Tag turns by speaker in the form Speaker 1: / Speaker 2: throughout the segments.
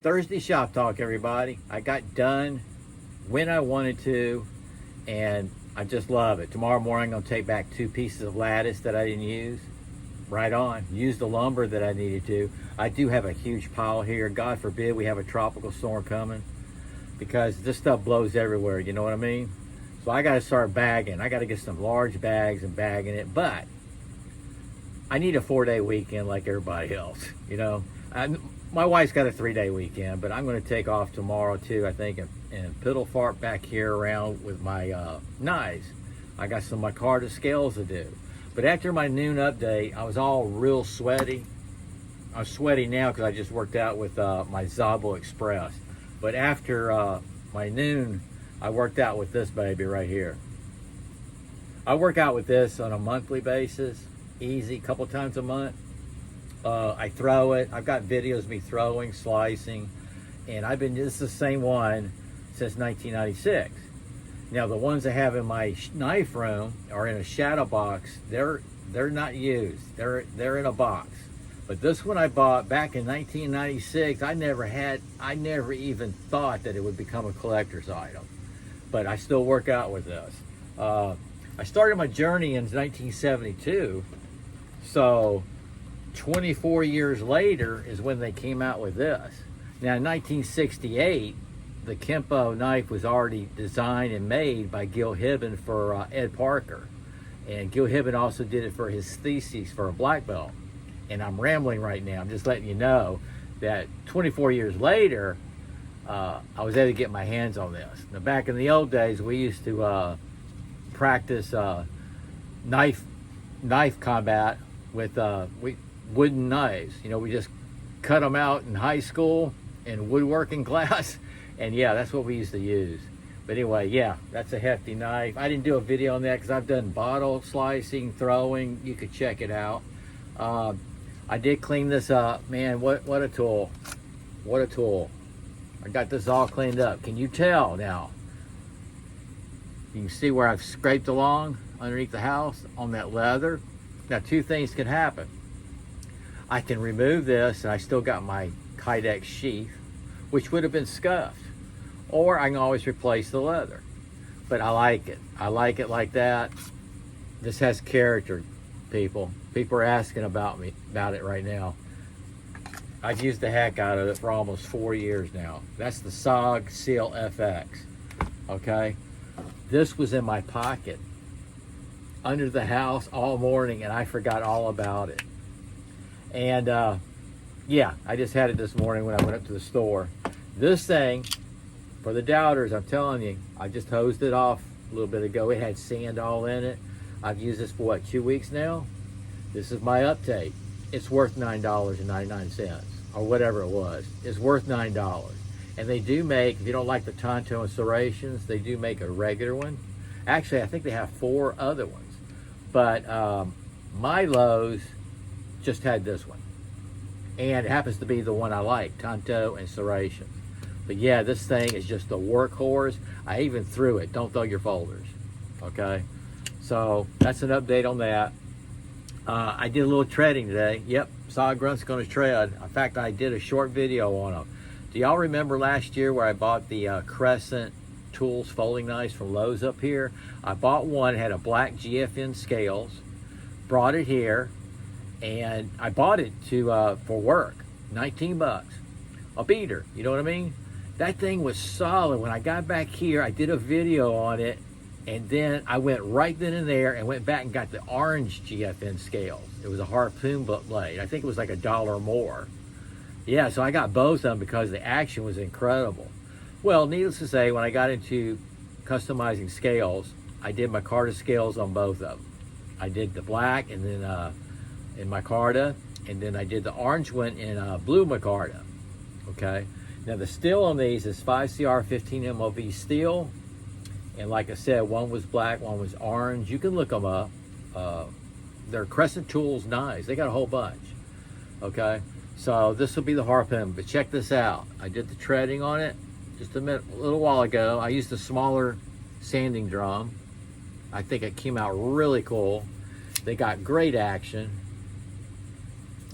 Speaker 1: Thursday shop talk, everybody. I got done when I wanted to, and I just love it. Tomorrow morning, I'm going to take back 2 pieces of lattice that I didn't use. Right on. Use the lumber that I needed to. I do have a huge pile here. God forbid we have a tropical storm coming, because this stuff blows everywhere. You know what I mean? So I got to start bagging. I got to get some large bags and bagging it. But I need a 4-day weekend like everybody else. You know, my wife's got a 3-day weekend, but I'm going to take off tomorrow too, I think, and piddle fart back here around with my knives. I got some micarta scales to do. But after my noon update, I was all real sweaty. I'm sweaty now because I just worked out with my Zabo Express. But after my noon, I worked out with this baby right here. I work out with this on a monthly basis, easy, couple times a month. I throw it. I've got videos of me throwing, slicing, and this is the same one since 1996. Now the ones I have in my knife room are in a shadow box. They're not used. They're in a box. But this one I bought back in 1996. I never even thought that it would become a collector's item. But I still work out with this. I started my journey in 1972, so 24 years later is when they came out with this. Now in 1968, the Kempo knife was already designed and made by Gil Hibben for Ed Parker. And Gil Hibben also did it for his thesis for a black belt. And I'm rambling right now. I'm just letting you know that 24 years later, I was able to get my hands on this. Now back in the old days, we used to practice knife combat with wooden knives. You know, we just cut them out in high school in woodworking class, and yeah, that's what we used to use. But anyway, yeah, that's a hefty knife. I didn't do a video on that because I've done bottle slicing, throwing. You could check it out. I did clean this up. Man, what a tool. What a tool. I got this all cleaned up. Can you tell now? You can see where I've scraped along underneath the house on that leather. Now 2 things can happen. I can remove this and I still got my Kydex sheath, which would have been scuffed. Or I can always replace the leather. But I like it. I like it like that. This has character, people. People are asking about it right now. I've used the heck out of it for almost 4 years now. That's the SOG Seal FX. Okay? This was in my pocket under the house all morning and I forgot all about it. And yeah, I just had it this morning when I went up to the store. This thing, for the doubters, I'm telling you, I just hosed it off a little bit ago. It had sand all in it. I've used this for what, 2 weeks now? This is my update. It's worth $9.99 or whatever it was. It's worth $9. And they do make, if you don't like the Tonto and serrations, they do make a regular one. Actually, I think they have 4 other ones. But my Lowe's just had this one. And it happens to be the one I like, Tonto and serrations. But yeah, this thing is just a workhorse. I even threw it. Don't throw your folders. Okay? So that's an update on that. I did a little treading today. Yep, Saw Grunt's going to tread. In fact, I did a short video on them. Do y'all remember last year where I bought the Crescent Tools folding knives from Lowe's up here? I bought one, had a black GFN scales, brought it here, and I bought it for work, 19 bucks, a beater, you know what I mean? That thing was solid. When I got back here, I did a video on it, and then I went right then and there and went back and got the orange GFN scales. It was a harpoon blade. I think it was like $1 more. Yeah, so I got both of them because the action was incredible. Well, needless to say, when I got into customizing scales, I did micarta scales on both of them. I did the black and then in micarta, and then I did the orange one in blue micarta. Okay. Now the steel on these is 5CR 15 MOV steel, and like I said, one was black, one was orange. You can look them up. They're Crescent Tools knives. They got a whole bunch. Okay. So this will be the harpoon, but check this out. I did the treading on it just a little while ago. I used a smaller sanding drum. I think it came out really cool. They got great action.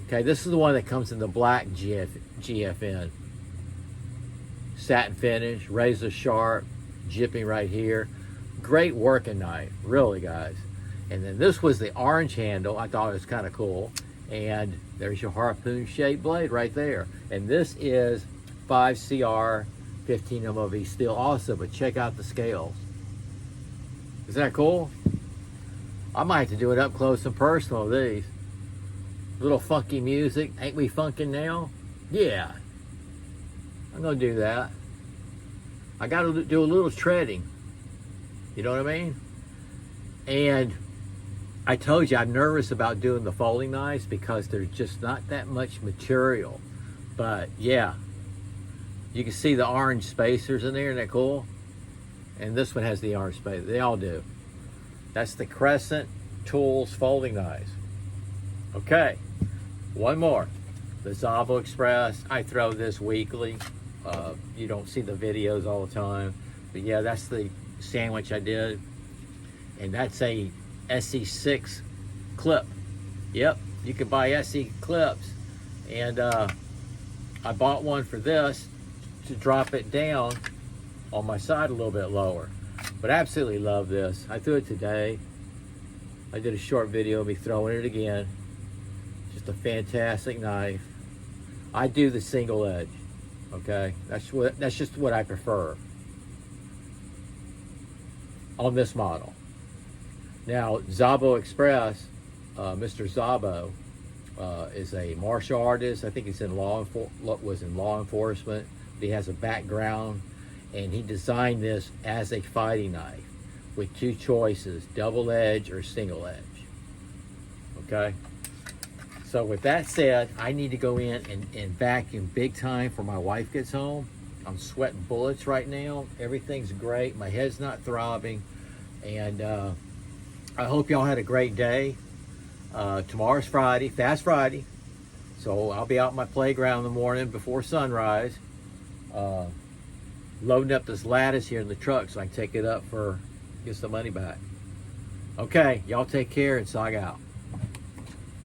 Speaker 1: Okay, this is the one that comes in the black GFN. satin finish, razor sharp, jipping right here. Great working knife, really, guys. And then this was the orange handle. I thought it was kind of cool. And there's your harpoon shaped blade right there. And this is 5CR 15 MOV steel also, but check out the scales. Isn't that cool? I might have to do it up close and personal with these. Little funky music. Ain't we funkin' now? Yeah. I'm gonna do that. I gotta do a little treading. You know what I mean? And I told you I'm nervous about doing the folding knives because there's just not that much material. But yeah, you can see the orange spacers in there. Isn't that cool? And this one has the orange spacer. They all do. That's the Crescent Tools folding knives. Okay, one more. The Zabo Express. I throw this weekly. You don't see the videos all the time. But yeah, that's the sandwich I did. And that's a SE6 clip. Yep, you can buy SE clips. And I bought one for this to drop it down on my side a little bit lower. But I absolutely love this. I threw it today. I did a short video of me throwing it again. Just a fantastic knife. I do the single edge. Okay, that's just what I prefer on this model. Now, Zabo Express, Mr. Zabo is a martial artist. I think he's in was in law enforcement. He has a background, and he designed this as a fighting knife with two choices: double edge or single edge. Okay. So with that said, I need to go in and vacuum big time before my wife gets home. I'm sweating bullets right now. Everything's great. My head's not throbbing. And I hope y'all had a great day. Tomorrow's Friday, Fast Friday. So I'll be out in my playground in the morning before sunrise. Loading up this lattice here in the truck so I can take it up get some money back. Okay, y'all take care and sog out.